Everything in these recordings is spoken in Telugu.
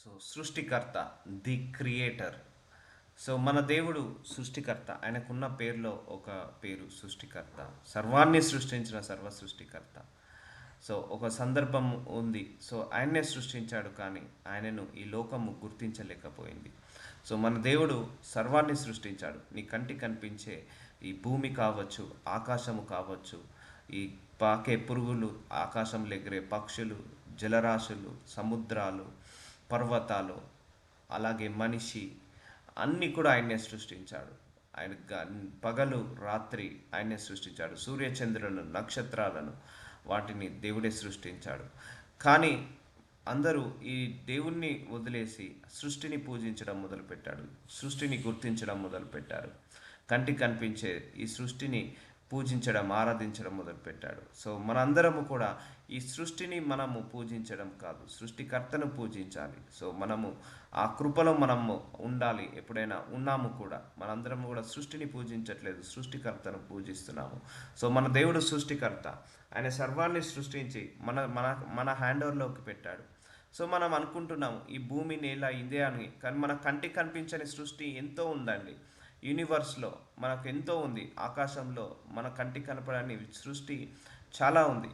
సో సృష్టికర్త, ది క్రియేటర్. సో మన దేవుడు సృష్టికర్త. ఆయనకున్న పేరులో ఒక పేరు సృష్టికర్త. సర్వాన్ని సృష్టించిన సర్వ సృష్టికర్త. సో ఒక సందర్భం ఉంది. సో ఆయన్నే సృష్టించాడు, కానీ ఆయనను ఈ లోకము గుర్తించలేకపోయింది. సో మన దేవుడు సర్వాన్ని సృష్టించాడు. నీ కంటికి కనిపించే ఈ భూమి కావచ్చు, ఆకాశము కావచ్చు, ఈ పాకే పురుగులు, ఆకాశంలో ఎగిరే పక్షులు, జలరాశులు, సముద్రాలు, పర్వతాలు, అలాగే మనిషి, అన్నీ కూడా ఆయన్నే సృష్టించాడు. ఆయన పగలు రాత్రి ఆయన్నే సృష్టించాడు. సూర్యచంద్రులను, నక్షత్రాలను, వాటిని దేవుడే సృష్టించాడు. కానీ అందరూ ఈ దేవుణ్ణి వదిలేసి సృష్టిని పూజించడం మొదలుపెట్టాడు. సృష్టిని గుర్తించడం మొదలుపెట్టారు. కంటికి కనిపించే ఈ సృష్టిని పూజించడం, ఆరాధించడం మొదలుపెట్టాడు. సో మనందరము కూడా ఈ సృష్టిని మనము పూజించడం కాదు, సృష్టికర్తను పూజించాలి. సో మనము ఆ కృపలో మనము ఉండాలి. ఎప్పుడైనా ఉన్నాము కూడా. మనందరం కూడా సృష్టిని పూజించట్లేదు, సృష్టికర్తను పూజిస్తున్నాము. సో మన దేవుడు సృష్టికర్త. ఆయన సర్వాన్ని సృష్టించి మన మన మన హ్యాండ్ ఓవర్లోకి పెట్టాడు. సో మనం అనుకుంటున్నాము ఈ భూమి, నేల ఇదే అని, కానీ మన కంటికి కనిపించని సృష్టి ఎంతో ఉందండి. యూనివర్స్లో మనకు ఎంతో ఉంది. ఆకాశంలో మన కంటికి కనపడని సృష్టి చాలా ఉంది.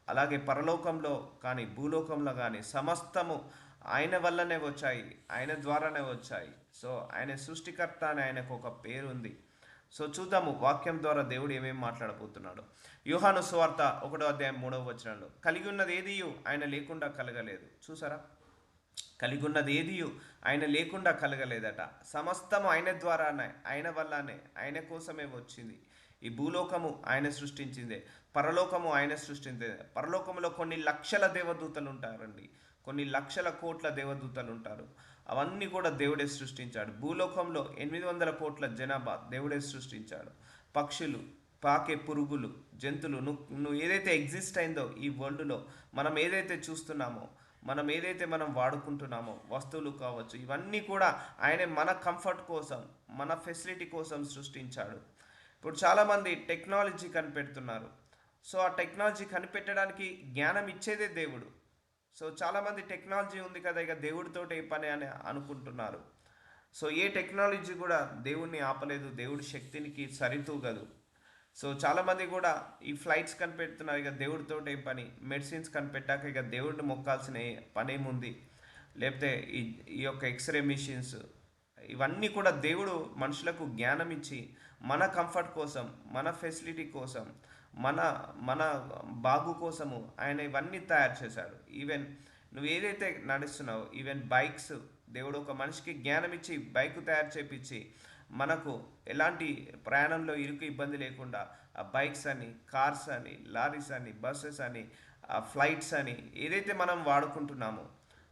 అలాగే పరలోకంలో కానీ భూలోకంలో కానీ సమస్తము ఆయన వల్లనే వచ్చాయి, ఆయన ద్వారానే వచ్చాయి. సో ఆయన సృష్టికర్త అని ఆయనకు ఒక పేరు ఉంది. సో చూద్దాము వాక్యం ద్వారా దేవుడు ఏమేమి మాట్లాడబోతున్నాడు. యోహాను సువార్త 1 అధ్యాయం 3 వచనంలో, కలిగి ఉన్నది ఏది ఆయన లేకుండా కలగలేదు. చూసారా, కలిగి ఉన్నది ఏది ఆయన లేకుండా కలగలేదట. సమస్తము ఆయన ద్వారానే, ఆయన వల్లనే, ఆయన కోసమే వచ్చింది. ఈ భూలోకము ఆయన సృష్టించిందే, పరలోకము ఆయన సృష్టించిందే. పరలోకంలో కొన్ని లక్షల దేవదూతలు ఉంటారండి, కొన్ని లక్షల కోట్ల దేవదూతలు ఉంటారు. అవన్నీ కూడా దేవుడే సృష్టించాడు. భూలోకంలో 800 కోట్ల జనాభా దేవుడే సృష్టించాడు. పక్షులు, పాకే పురుగులు, జంతువులు, నువ్వు ఏదైతే ఎగ్జిస్ట్ అయిందో ఈ వరల్డ్లో, మనం ఏదైతే చూస్తున్నామో, మనం వాడుకుంటున్నామో వస్తువులు కావచ్చు, ఇవన్నీ కూడా ఆయన మన కంఫర్ట్ కోసం, మన ఫెసిలిటీ కోసం సృష్టించాడు. ఇప్పుడు చాలామంది టెక్నాలజీ కనిపెడుతున్నారు. సో ఆ టెక్నాలజీ కనిపెట్టడానికి జ్ఞానం ఇచ్చేదే దేవుడు. సో చాలామంది టెక్నాలజీ ఉంది కదా, ఇక దేవుడితో ఏ పని అని అనుకుంటున్నారు. సో ఏ టెక్నాలజీ కూడా దేవుణ్ణి ఆపలేదు, దేవుడి శక్తినికి సరితూగదు. సో చాలామంది కూడా ఈ ఫ్లైట్స్ కనిపెడుతున్నారు, ఇక దేవుడితో ఏం పని. మెడిసిన్స్ కనిపెట్టాక ఇక దేవుడిని మొక్కాల్సిన పని ఏముంది. లేకపోతే ఈ ఈ యొక్క ఎక్స్రే మిషన్స్, ఇవన్నీ కూడా దేవుడు మనుషులకు జ్ఞానం ఇచ్చి మన కంఫర్ట్ కోసం, మన ఫెసిలిటీ కోసం, మన మన బాగు కోసము ఆయన ఇవన్నీ తయారు చేశాడు. ఈవెన్ నువ్వు ఏదైతే నడుస్తున్నావో, ఈవెన్ బైక్స్, దేవుడు ఒక మనిషికి జ్ఞానం ఇచ్చి బైక్ తయారు చేపించి మనకు ఎలాంటి ప్రయాణంలో ఇరుకు ఇబ్బంది లేకుండా ఆ బైక్స్ అని, కార్స్ అని, లారీస్ అని, బస్సెస్ అని, ఆ ఫ్లైట్స్ అని ఏదైతే మనం వాడుకుంటున్నామో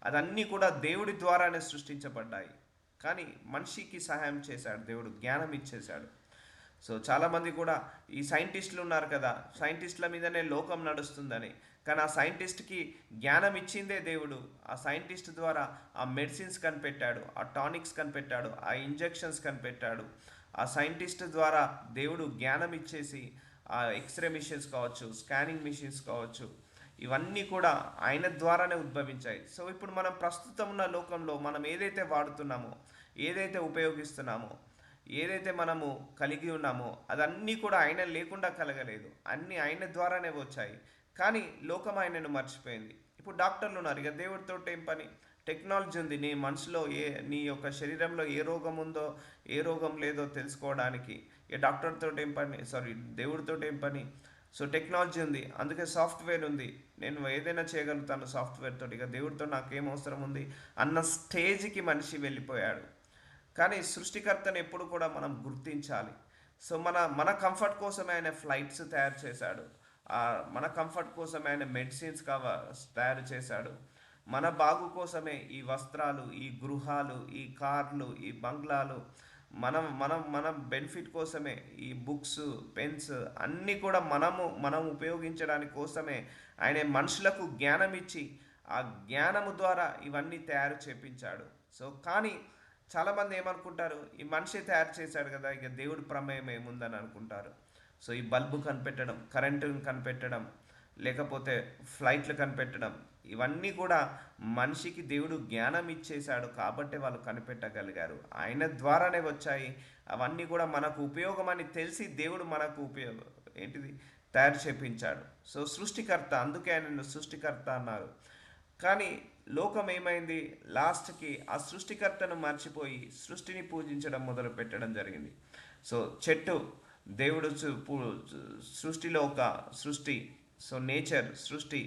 అదన్నీ కూడా దేవుడి ద్వారానే సృష్టించబడ్డాయి. కానీ మనిషికి సహాయం చేశాడు దేవుడు, జ్ఞానం ఇచ్చేశాడు. సో చాలామంది కూడా ఈ సైంటిస్టులు ఉన్నారు కదా, సైంటిస్టుల మీదనే లోకం నడుస్తుందని. కానీ ఆ సైంటిస్ట్కి జ్ఞానం ఇచ్చిందే దేవుడు. ఆ సైంటిస్ట్ ద్వారా ఆ మెడిసిన్స్ కనిపెట్టాడు, ఆ టానిక్స్ కనిపెట్టాడు, ఆ ఇంజెక్షన్స్ కనిపెట్టాడు. ఆ సైంటిస్ట్ ద్వారా దేవుడు జ్ఞానం ఇచ్చేసి ఆ ఎక్స్రే మిషన్స్ కావచ్చు, స్కానింగ్ మిషన్స్ కావచ్చు, ఇవన్నీ కూడా ఆయన ద్వారానే ఉద్భవించాయి. సో ఇప్పుడు మనం ప్రస్తుతం ఉన్న లోకంలో మనం ఏదైతే వాడుతున్నామో, ఏదైతే ఉపయోగిస్తున్నామో, ఏదైతే మనము కలిగి ఉన్నామో అదన్నీ కూడా ఆయన లేకుండా కలగలేదు, అన్నీ ఆయన ద్వారానే వచ్చాయి. కానీ లోకం ఆయనను మర్చిపోయింది. ఇప్పుడు డాక్టర్లు ఉన్నారు, ఇక దేవుడితో ఏం పని. టెక్నాలజీ ఉంది, నీ మనసులో నీ యొక్క శరీరంలో ఏ రోగం ఉందో, ఏ రోగం లేదో తెలుసుకోవడానికి ఇక డాక్టర్తో ఏం పని, సారీ దేవుడితో ఏం పని. సో టెక్నాలజీ ఉంది, అందుకే సాఫ్ట్వేర్ ఉంది, నేను ఏదైనా చేయగలుగుతాను సాఫ్ట్వేర్ తోటి, ఇక దేవుడితో నాకేం అవసరం ఉంది అన్న స్టేజ్కి మనిషి వెళ్ళిపోయాడు. కానీ సృష్టికర్తను ఎప్పుడు కూడా మనం గుర్తించాలి. సో మన మన కంఫర్ట్ కోసమే ఆయన ఫ్లైట్స్ తయారు చేశాడు, మన కంఫర్ట్ కోసమే ఆయన మెడిసిన్స్ తయారు చేశాడు, మన బాగు కోసమే ఈ వస్త్రాలు, ఈ గృహాలు, ఈ కార్లు, ఈ బంగ్లాలు, మన బెనిఫిట్ కోసమే ఈ బుక్స్, పెన్స్ అన్నీ కూడా మనం ఉపయోగించడానికి కోసమే ఆయన మనుషులకు జ్ఞానం ఇచ్చి ఆ జ్ఞానము ద్వారా ఇవన్నీ తయారు చేపించాడు. సో కానీ చాలామంది ఏమనుకుంటారు, ఈ మనిషి తయారు చేశాడు కదా, ఇక దేవుడి ప్రమేయం ఏముందని అనుకుంటారు. సో ఈ బల్బు కనిపెట్టడం, కరెంటుని కనిపెట్టడం, లేకపోతే ఫ్లైట్లు కనిపెట్టడం, ఇవన్నీ కూడా మనిషికి దేవుడు జ్ఞానం ఇచ్చేశాడు కాబట్టి వాళ్ళు కనిపెట్టగలిగారు. ఆయన ద్వారానే వచ్చాయి. అవన్నీ కూడా మనకు ఉపయోగమని తెలిసి దేవుడు మనకు ఏంటిది తయారు చేపించాడు. సో సృష్టికర్త, అందుకే ఆయన సృష్టికర్త అన్నారు. కానీ లోకం ఏమైంది, లాస్ట్కి ఆ సృష్టికర్తను మర్చిపోయి సృష్టిని పూజించడం మొదలు పెట్టడం జరిగింది. సో చెట్టు దేవుడు సృష్టిలో ఒక సృష్టి, సో నేచర్ సృష్టి,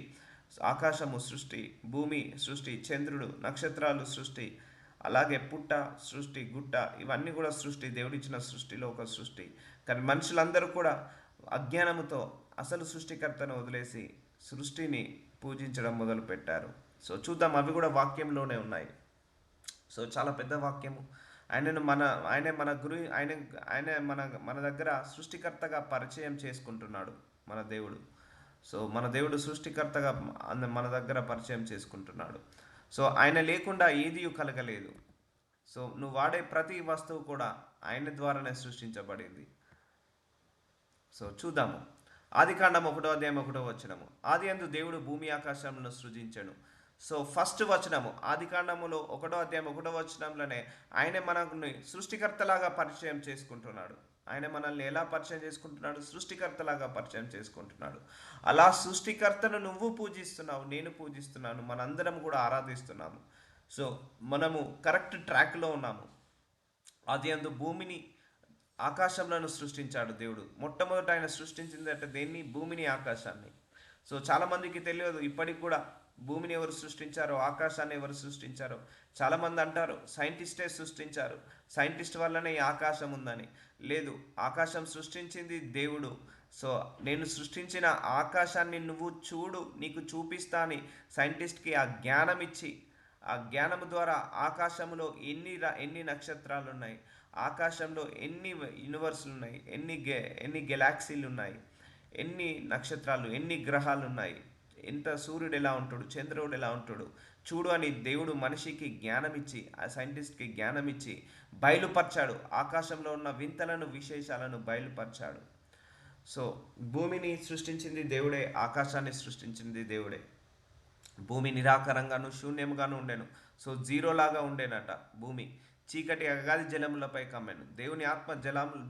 ఆకాశము సృష్టి, భూమి సృష్టి, చంద్రుడు, నక్షత్రాలు సృష్టి, అలాగే పుట్ట సృష్టి, గుట్ట, ఇవన్నీ కూడా సృష్టి, దేవుడిచ్చిన సృష్టిలో ఒక సృష్టి. కానీ మనుషులందరూ కూడా అజ్ఞానముతో అసలు సృష్టికర్తను వదిలేసి సృష్టిని పూజించడం మొదలు పెట్టారు. సో చూద్దాం, అవి కూడా వాక్యంలోనే ఉన్నాయి. సో చాలా పెద్ద వాక్యము. ఆయన మన గురి ఆయన ఆయన మన మన దగ్గర సృష్టికర్తగా పరిచయం చేసుకుంటున్నాడు మన దేవుడు. సో మన దేవుడు సృష్టికర్తగా మన దగ్గర పరిచయం చేసుకుంటున్నాడు. సో ఆయన లేకుండా ఏది కలగలేదు. సో నువ్వు వాడే ప్రతి వస్తువు కూడా ఆయన ద్వారానే సృష్టించబడింది. సో చూద్దాము. ఆదికాండం 1:1 ఆదియందు దేవుడు భూమి ఆకాశములను సృజించెను. సో ఫస్ట్ వచనము ఆదికాండములో 1:1 ఆయన మనల్ని సృష్టికర్తలాగా పరిచయం చేసుకుంటున్నాడు. ఆయన మనల్ని ఎలా పరిచయం చేసుకుంటున్నాడు? సృష్టికర్తలాగా పరిచయం చేసుకుంటున్నాడు. అలా సృష్టికర్తను నువ్వు పూజిస్తున్నావు, నేను పూజిస్తున్నాను, మనందరం కూడా ఆరాధిస్తున్నాము. సో మనము కరెక్ట్ ట్రాక్లో ఉన్నాము. ఆదియందు భూమిని ఆకాశంలను సృష్టించాడు దేవుడు. మొట్టమొదట ఆయన సృష్టించింది అంటే దేన్ని? భూమిని, ఆకాశాన్ని. సో చాలామందికి తెలియదు ఇప్పటికి కూడా భూమిని ఎవరు సృష్టించారో, ఆకాశాన్ని ఎవరు సృష్టించారో. చాలామంది అంటారు సైంటిస్టే సృష్టించారు, సైంటిస్ట్ వల్లనే ఈ ఆకాశం ఉందని. లేదు, ఆకాశం సృష్టించింది దేవుడు. సో నేను సృష్టించిన ఆకాశాన్ని నువ్వు చూడు, నీకు చూపిస్తా అని సైంటిస్ట్కి ఆ జ్ఞానం ఇచ్చి, ఆ జ్ఞానం ద్వారా ఆకాశంలో ఎన్ని నక్షత్రాలు ఉన్నాయి, ఆకాశంలో ఎన్ని యూనివర్సులు ఉన్నాయి, ఎన్ని గెలాక్సీలు ఉన్నాయి, ఎన్ని నక్షత్రాలు, ఎన్ని గ్రహాలు ఉన్నాయి, ఎంత సూర్యుడు ఎలా ఉంటాడు, చంద్రుడు ఎలా ఉంటాడు చూడు అని దేవుడు మనిషికి జ్ఞానం ఇచ్చి, ఆ సైంటిస్ట్కి జ్ఞానం ఇచ్చి బయలుపరిచాడు. ఆకాశంలో ఉన్న వింతలను, విశేషాలను బయలుపరిచాడు. సో భూమిని సృష్టించింది దేవుడే, ఆకాశాన్ని సృష్టించింది దేవుడే. భూమి నిరాకారంగాను శూన్యంగాను ఉండెను. సో జీరోలాగా ఉండేనట భూమి. చీకటి అగాధి జలములపై కమ్మెను. దేవుని ఆత్మ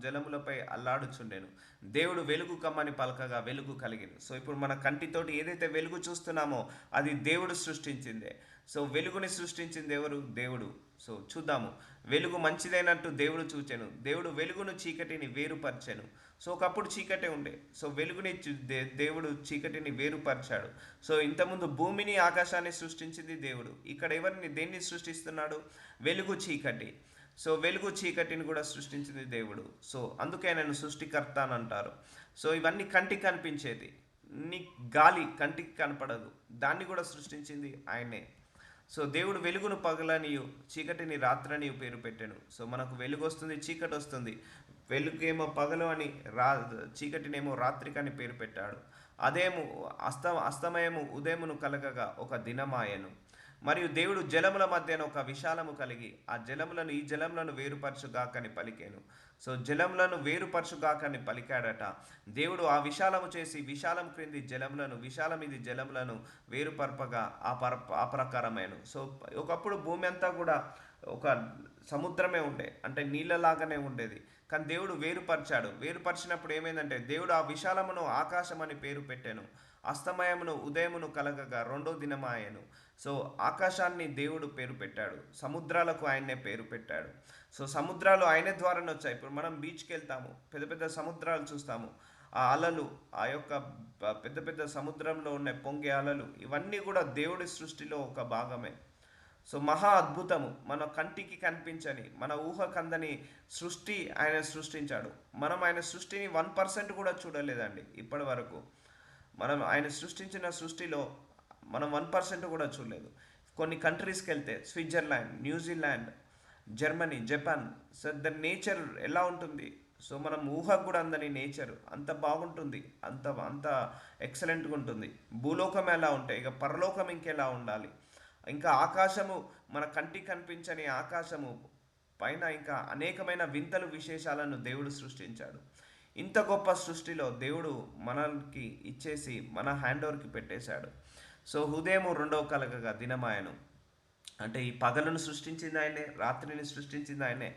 జలములపై అల్లాడుచుండెను. దేవుడు వెలుగు కమ్మని పలకగా వెలుగు కలిగింది. సో ఇప్పుడు మన కంటితోటి ఏదైతే వెలుగు చూస్తున్నామో అది దేవుడు సృష్టించిందే. సో వెలుగుని సృష్టించింది ఎవరు? దేవుడు. సో చూద్దాము. వెలుగు మంచిదైనట్టు దేవుడు చూచెను. దేవుడు వెలుగును చీకటిని వేరుపరిచెను. సో ఒకప్పుడు చీకటి ఉండే. సో వెలుగుని దేవుడు చీకటిని వేరుపరిచాడు. సో ఇంతకుముందు భూమిని, ఆకాశాన్ని సృష్టించింది దేవుడు. ఇక్కడ దేన్ని సృష్టిస్తున్నాడు? వెలుగు, చీకటి. సో వెలుగు, చీకటిని కూడా సృష్టించింది దేవుడు. సో అందుకే ఆయన సృష్టికర్త అని అంటారు. సో ఇవన్నీ కంటికి కనిపించేది. నీ గాలి కంటికి కనపడదు, దాన్ని కూడా సృష్టించింది ఆయనే. సో దేవుడు వెలుగును పగలనియు చీకటిని రాత్రనియు పేరు పెట్టాను. సో మనకు వెలుగు వస్తుంది, చీకటి వస్తుంది. వెలుగేమో పగలు అని, చీకటినేమో రాత్రికి అని పేరు పెట్టాడు. అదేమో అస్తమయము ఉదయమును కలగగా ఒక దినమాయను. మరియు దేవుడు జలముల మధ్యన ఒక విశాలము కలిగి ఆ జలములను ఈ జలములను వేరుపరచుగాకని పలికాను. సో జలములను వేరుపరచుగాకని పలికాడట. దేవుడు ఆ విశాలము చేసి విశాలం క్రింది జలములను, విశాలం ఇది జలములను వేరుపరపగా ఆ ప్రకారమైన. సో ఒకప్పుడు భూమి అంతా కూడా ఒక సముద్రమే ఉండే, అంటే నీళ్ళలాగానే ఉండేది. కానీ దేవుడు వేరుపరిచాడు. వేరుపరిచినప్పుడు ఏమైందంటే దేవుడు ఆ విశాలమును ఆకాశం అని పేరు పెట్టాను. అస్తమయమును ఉదయమును కలగగా రెండో దినమాయను. సో ఆకాశాన్ని దేవుడు పేరు పెట్టాడు, సముద్రాలకు ఆయన్నే పేరు పెట్టాడు. సో సముద్రాలు ఆయన ద్వారానే వచ్చాయి. ఇప్పుడు మనం బీచ్కి వెళ్తాము, పెద్ద పెద్ద సముద్రాలు చూస్తాము. ఆ అలలు, ఆ యొక్క పెద్ద పెద్ద సముద్రంలో ఉన్న పొంగే అలలు, ఇవన్నీ కూడా దేవుడి సృష్టిలో ఒక భాగమే. సో మహా అద్భుతము, మన కంటికి కనిపించని, మన ఊహకందని సృష్టి ఆయన సృష్టించాడు. మనం ఆయన సృష్టిని 1% కూడా చూడలేదండి ఇప్పటి వరకు. మనం ఆయన సృష్టించిన సృష్టిలో మనం 1% కూడా చూడలేదు. కొన్ని కంట్రీస్కి వెళ్తే Switzerland, New Zealand, Germany, Japan, so the nature ఎలా ఉంటుంది? సో మనం ఊహకు కూడా అందని నేచర్ అంత బాగుంటుంది, అంత అంత ఎక్సలెంట్గా ఉంటుంది. భూలోకం ఎలా ఉంటాయి, ఇక పరలోకం ఇంకెలా ఉండాలి. ఇంకా ఆకాశము, మన కంటికి కనిపించని ఆకాశము పైన ఇంకా అనేకమైన వింతలు, విశేషాలను దేవుడు సృష్టించాడు. ఇంత గొప్ప సృష్టిలో దేవుడు మనకి ఇచ్చేసి మన హ్యాండ్ ఓవర్కి పెట్టేశాడు. సో ఉదయము రెండవ కలగగా దినమాయను. అంటే ఈ పగలను సృష్టించింది ఆయనే, రాత్రిని సృష్టించింది ఆయనే,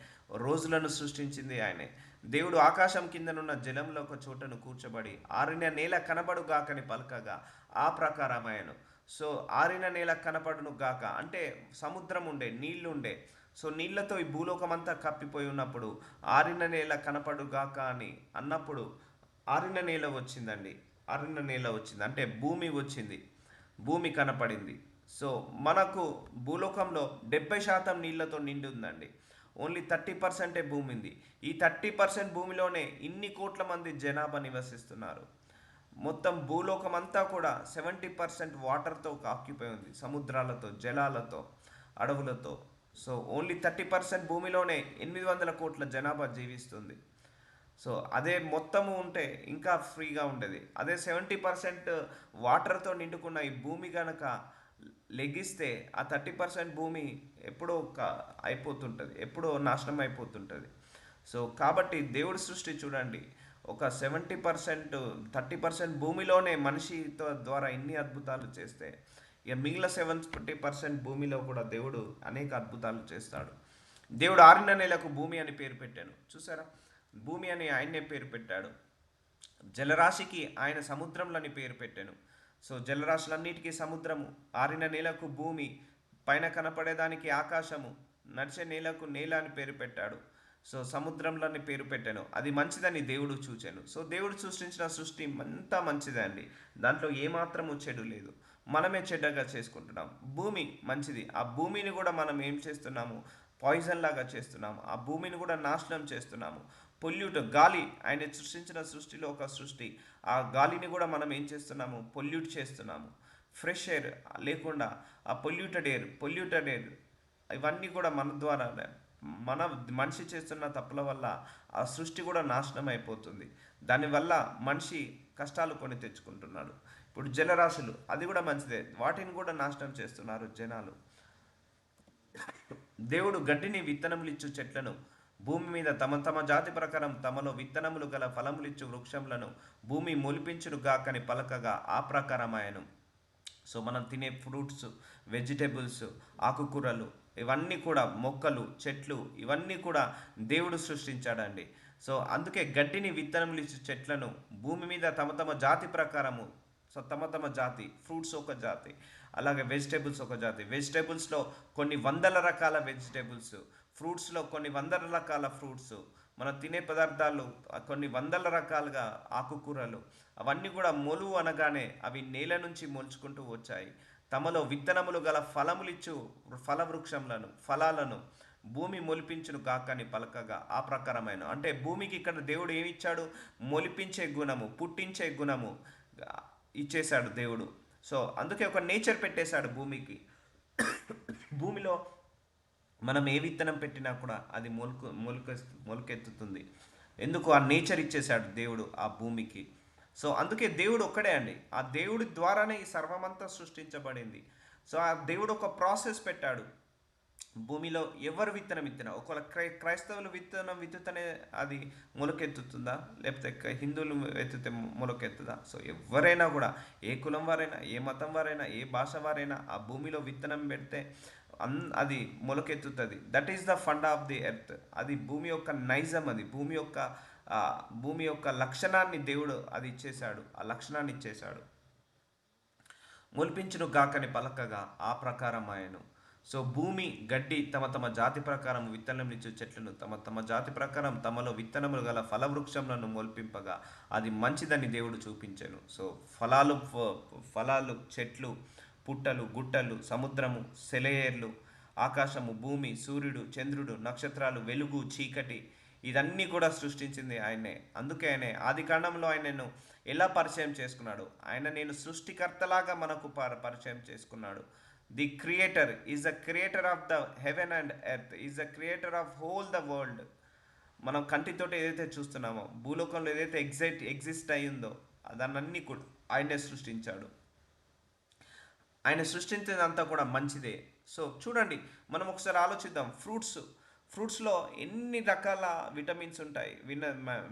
రోజులను సృష్టించింది ఆయనే. దేవుడు ఆకాశం కిందనున్న జలంలో ఒక చోటను కూర్చబడి ఆరిన నేల కనబడు గాకని పలకగా ఆ ప్రకారమాయను. సో ఆరిన నేల కనపడును గాక అంటే సముద్రం ఉండే, నీళ్లు ఉండే. సో నీళ్లతో ఈ భూలోకమంతా కప్పిపోయి ఉన్నప్పుడు ఆరిన నేల కనపడు గాక అని అన్నప్పుడు ఆరిన నేల వచ్చిందండి. ఆరిన నేల వచ్చింది అంటే భూమి వచ్చింది, భూమి కనపడింది. సో మనకు భూలోకంలో 70% నీళ్లతో నిండి ఉందండి. ఓన్లీ 30%ఏ భూమి ఉంది. ఈ 30% భూమిలోనే ఇన్ని కోట్ల మంది జనాభా నివసిస్తున్నారు. మొత్తం భూలోకం అంతా కూడా 70% వాటర్తో ఆక్యుపై ఉంది, సముద్రాలతో, జలాలతో, అడవులతో. సో ఓన్లీ 30% భూమిలోనే 800 కోట్ల జనాభా జీవిస్తుంది. సో అదే మొత్తము ఉంటే ఇంకా ఫ్రీగా ఉండేది. అదే 70% వాటర్తో నిండుకున్న ఈ భూమి కనుక లెగిస్తే ఆ 30% భూమి ఎప్పుడో అయిపోతుంటుంది, ఎప్పుడో నాశనం అయిపోతుంటుంది. సో కాబట్టి దేవుడి సృష్టి చూడండి, ఒక 70% 30% భూమిలోనే మనిషితో ద్వారా ఇన్ని అద్భుతాలు చేస్తే ఇక మిగిలిన 70% భూమిలో కూడా దేవుడు అనేక అద్భుతాలు చేస్తాడు. దేవుడు ఆరిన నెలకు భూమి అని పేరు పెట్టాను, చూసారా? భూమి అని ఆయన్నే పేరు పెట్టాడు. జలరాశికి ఆయన సముద్రంలని పేరు పెట్టాను. సో జలరాశులన్నిటికీ సముద్రము, ఆరిన నేలకు భూమి, పైన కనపడేదానికి ఆకాశము, నడిచే నేలకు నేల అని పేరు పెట్టాడు. సో సముద్రంలోని పేరు పెట్టాను, అది మంచిదని దేవుడు చూచాను. సో దేవుడు సృష్టించిన సృష్టి అంతా మంచిదే అండి, దాంట్లో ఏమాత్రము చెడు లేదు. మనమే చెడ్డగా చేసుకుంటున్నాం. భూమి మంచిది, ఆ భూమిని కూడా మనం ఏం చేస్తున్నాము? పాయిజన్ లాగా చేస్తున్నాము. ఆ భూమిని కూడా నాశనం చేస్తున్నాము. పొల్యూట్ గాలి, ఆయన సృష్టించిన సృష్టిలో ఒక సృష్టి, ఆ గాలిని కూడా మనం ఏం చేస్తున్నాము? పొల్యూట్ చేస్తున్నాము. ఫ్రెష్ ఎయిర్ లేకుండా ఆ పొల్యూటెడ్ ఎయిర్ ఇవన్నీ కూడా మన ద్వారా, మన మనిషి చేస్తున్న తప్పుల వల్ల ఆ సృష్టి కూడా నాశనం అయిపోతుంది. దానివల్ల మనిషి కష్టాలు కొని తెచ్చుకుంటున్నాడు. ఇప్పుడు జలరాశులు అది కూడా మంచిదే, వాటిని కూడా నాశనం చేస్తున్నారు జనాలు. దేవుడు గడ్డిని విత్తనములిచ్చు చెట్లను, భూమి మీద తమ తమ జాతి ప్రకారం తమలో విత్తనములు గల ఫలములిచ్చు వృక్షములను భూమి మొలిపించును గాకని పలకగా ఆ ప్రకారమాయను. సో మనం తినే ఫ్రూట్స్, వెజిటేబుల్స్, ఆకుకూరలు, ఇవన్నీ కూడా మొక్కలు, చెట్లు, ఇవన్నీ కూడా దేవుడు సృష్టించాడండి. సో అందుకే గడ్డిని విత్తనములు ఇచ్చే చెట్లను భూమి మీద తమ తమ జాతి ప్రకారము, సో తమ తమ జాతి, ఫ్రూట్స్ ఒక జాతి, అలాగే వెజిటేబుల్స్ ఒక జాతి. వెజిటేబుల్స్లో కొన్ని వందల రకాల వెజిటేబుల్స్, ఫ్రూట్స్లో కొన్ని వందల రకాల ఫ్రూట్స్, మనం తినే పదార్థాలు కొన్ని వందల రకాలుగా ఆకుకూరలు, అవన్నీ కూడా మొలువు అనగానే అవి నేల నుంచి మొలుచుకుంటూ వచ్చాయి. తమలో విత్తనములు గల ఫలములిచ్చు ఫలవృక్షములను, ఫలాలను భూమి మొలిపించును కాకని పలకగా ఆ ప్రకారమైన. అంటే భూమికి ఇక్కడ దేవుడు ఏమి ఇచ్చాడు? మొలిపించే గుణము, పుట్టించే గుణము ఇచ్చేశాడు దేవుడు. సో అందుకే ఒక నేచర్ పెట్టేశాడు భూమికి. భూమిలో మనం ఏ విత్తనం పెట్టినా కూడా అది మొలకెత్తుతుంది. ఎందుకు? ఆ నేచర్ ఇచ్చేశాడు దేవుడు ఆ భూమికి. సో అందుకే దేవుడు ఒక్కడే అండి, ఆ దేవుడి ద్వారానే ఈ సర్వమంతా సృష్టించబడింది. సో ఆ దేవుడు ఒక ప్రాసెస్ పెట్టాడు. భూమిలో ఎవరు విత్తనం విత్తినా, ఒకవేళ క్రైస్తవులు విత్తనం విత్తుతనే అది మొలకెత్తుతుందా, లేకపోతే హిందువులు ఎత్తితే మొలకెత్తుదా? సో ఎవరైనా కూడా, ఏ కులం వారైనా, ఏ మతం వారైనా, ఏ భాష వారైనా ఆ భూమిలో విత్తనం పెడితే అది మొలకెత్తుతుంది. That is the fund of the earth. అది భూమి యొక్క నైజం, అది భూమి యొక్క లక్షణాన్ని దేవుడు అది ఇచ్చేశాడు, ఆ లక్షణాన్ని ఇచ్చేశాడు. మొలిపించును గాకని పలకగా ఆ ప్రకారం ఆయను. సో భూమి గడ్డి తమ తమ జాతి ప్రకారం విత్తనములిచ్చు చెట్లను తమ తమ జాతి ప్రకారం తమలో విత్తనములు గల ఫలవృక్షములను మొల్పింపగా అది మంచిదని దేవుడు చూపించాను. సో ఫలాలు, చెట్లు, పుట్టలు, గుట్టలు, సముద్రము, సెలయేర్లు, ఆకాశము, భూమి, సూర్యుడు, చంద్రుడు, నక్షత్రాలు, వెలుగు, చీకటి, ఇదన్నీ కూడా సృష్టించింది ఆయనే. అందుకే ఆయనే ఆది కాండంలో ఆయనను ఎలా పరిచయం చేసుకున్నాడు? ఆయన నేను సృష్టికర్తలాగా మనకు పరిచయం చేసుకున్నాడు. The creator is the creator of the heaven and earth, is the creator of whole the world. మనం కంటితోటి ఏదైతే చూస్తున్నామో, భూలోకంలో ఏదైతే ఎగ్జిస్ట్ అయ్యిందో దాన్ని కూడా ఆయనే సృష్టించాడు. ఆయన సృష్టించేదంతా కూడా మంచిదే. సో చూడండి, మనం ఒకసారి ఆలోచిద్దాం. ఫ్రూట్స్లో ఎన్ని రకాల విటమిన్స్ ఉంటాయి,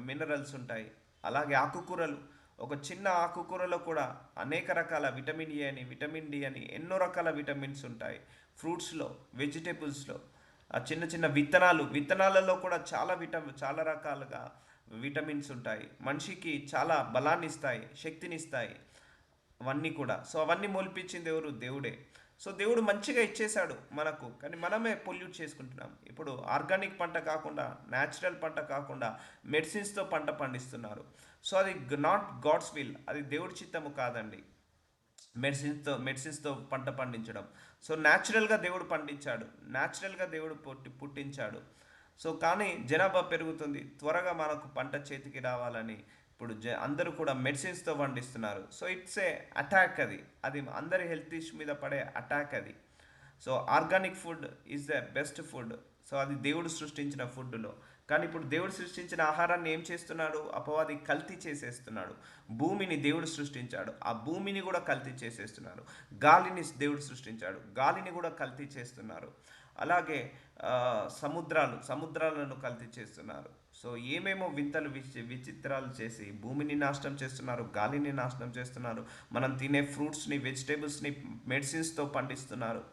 మినరల్స్ ఉంటాయి. అలాగే ఆకుకూరలు, ఒక చిన్న ఆకుకూరలో కూడా అనేక రకాల విటమిన్ ఏ అని, విటమిన్ డి అని ఎన్నో రకాల విటమిన్స్ ఉంటాయి. ఫ్రూట్స్లో, వెజిటేబుల్స్లో, ఆ చిన్న చిన్న విత్తనాలలో కూడా చాలా రకాలుగా విటమిన్స్ ఉంటాయి. మనిషికి చాలా బలాన్ని ఇస్తాయి, శక్తిని ఇస్తాయి అవన్నీ కూడా. సో అవన్నీ మొలిపించింది ఎవరు? దేవుడే. సో దేవుడు మంచిగా ఇచ్చేశాడు మనకు, కానీ మనమే పొల్యూట్ చేసుకుంటున్నాం. ఇప్పుడు ఆర్గానిక్ పంట కాకుండా, న్యాచురల్ పంట కాకుండా మెడిసిన్స్తో పంట పండిస్తున్నారు. సో అది నాట్ గాడ్స్ విల్, అది దేవుడి చిత్తము కాదండి. మెడిసిన్స్తో పంట పండించడం. సో న్యాచురల్గా దేవుడు పండించాడు, న్యాచురల్గా దేవుడు పుట్టించాడు. సో కానీ జనాభా పెరుగుతుంది, త్వరగా మనకు పంట చేతికి రావాలని ఇప్పుడు అందరూ కూడా మెడిసిన్స్తో పండిస్తున్నారు. సో ఇట్స్ ఏ అటాక్, అది అందరి హెల్త్ ఇష్యూ మీద పడే అటాక్ అది. So organic food is the best food. So అది దేవుడు సృష్టించిన ఫుడ్లో. కానీ ఇప్పుడు దేవుడు సృష్టించిన ఆహారాన్ని ఏం చేస్తున్నాడు? అపవాది కల్తీ చేసేస్తున్నాడు. భూమిని దేవుడు సృష్టించాడు, ఆ భూమిని కూడా కల్తీ చేసేస్తున్నాడు. గాలిని దేవుడు సృష్టించాడు, గాలిని కూడా కల్తీ చేస్తున్నారు. అలాగే సముద్రాలను కల్తీ చేస్తున్నారు. సో ఏమేమో వింతలు విచిత్రాలు చేసి భూమిని నాశనం చేస్తున్నారు, గాలిని నాశనం చేస్తున్నారు. మనం తినే ఫ్రూట్స్ని, వెజిటేబుల్స్ని మెడిసిన్స్తో పండిస్తున్నారు.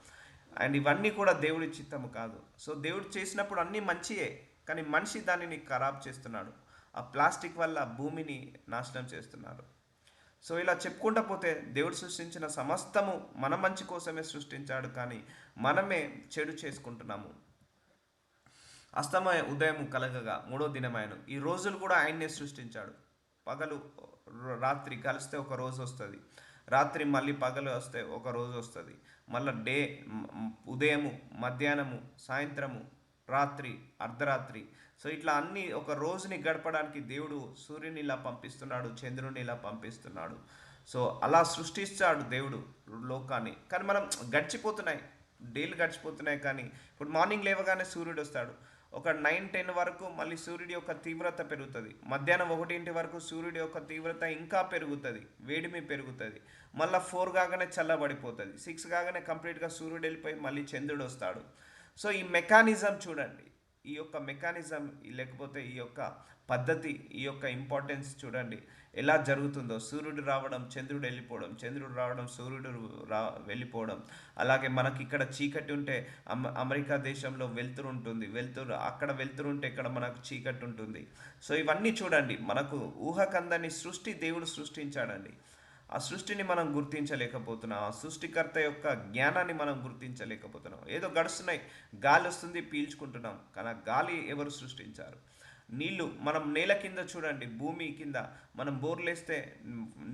అండ్ ఇవన్నీ కూడా దేవుడి చిత్తము కాదు. సో దేవుడు చేసినప్పుడు అన్నీ మంచియే, కానీ మనిషి దానిని ఖరాబ్ చేస్తున్నాడు. ఆ ప్లాస్టిక్ వల్ల భూమిని నాశనం చేస్తున్నారు. సో ఇలా చెప్పుకుంటూ పోతే దేవుడు సృష్టించిన సమస్తము మన మంచి కోసమే సృష్టించాడు, కానీ మనమే చెడు చేసుకుంటున్నాము. అస్తమయ ఉదయం కలగగా మూడో దినమాయను. ఈ రోజులు కూడా ఆయన్నే సృష్టించాడు. పగలు రాత్రి కలిస్తే ఒక రోజు వస్తుంది, రాత్రి మళ్ళీ పగలు వస్తే ఒక రోజు వస్తుంది, మళ్ళీ ఉదయము, మధ్యాహ్నము, సాయంత్రము, రాత్రి, అర్ధరాత్రి. సో ఇట్లా అన్ని ఒక రోజుని గడపడానికి దేవుడు సూర్యుని ఇలా పంపిస్తున్నాడు, చంద్రుని ఇలా పంపిస్తున్నాడు. సో అలా సృష్టిస్తాడు దేవుడు లోకాన్ని. కానీ మనం డేలు గడిచిపోతున్నాయి. కానీ ఇప్పుడు మార్నింగ్ లేవగానే సూర్యుడు వస్తాడు, ఒక 9-10 వరకు మళ్ళీ సూర్యుడి యొక్క తీవ్రత పెరుగుతుంది. మధ్యాహ్నం 1 వరకు సూర్యుడి యొక్క తీవ్రత ఇంకా పెరుగుతుంది, వేడిమి పెరుగుతుంది. మళ్ళీ 4 కాగానే చల్లబడిపోతుంది, 6 కాగానే కంప్లీట్గా సూర్యుడు వెళ్ళిపోయి మళ్ళీ చంద్రుడు వస్తాడు. సో ఈ మెకానిజం చూడండి, ఈ యొక్క మెకానిజం, లేకపోతే ఈ యొక్క పద్ధతి, ఈ యొక్క ఇంపార్టెన్స్ చూడండి ఎలా జరుగుతుందో. సూర్యుడు రావడం, చంద్రుడు వెళ్ళిపోవడం, చంద్రుడు రావడం, సూర్యుడు వెళ్ళిపోవడం. అలాగే మనకి ఇక్కడ చీకటి ఉంటే అమెరికా దేశంలో వెలుతురు ఉంటుంది, అక్కడ వెలుతురు ఉంటే ఇక్కడ మనకు చీకటి ఉంటుంది. సో ఇవన్నీ చూడండి, మనకు ఊహకందని సృష్టి దేవుడు సృష్టించాడండి. ఆ సృష్టిని మనం గుర్తించలేకపోతున్నాం, ఆ సృష్టికర్త యొక్క జ్ఞానాన్ని మనం గుర్తించలేకపోతున్నాం. ఏదో గడుస్తున్నాయి, గాలి వస్తుంది, పీల్చుకుంటున్నాం, కానీ ఆ గాలి ఎవరు సృష్టించారు? నీళ్లు, మనం నేల కింద చూడండి, భూమి కింద మనం బోర్లేస్తే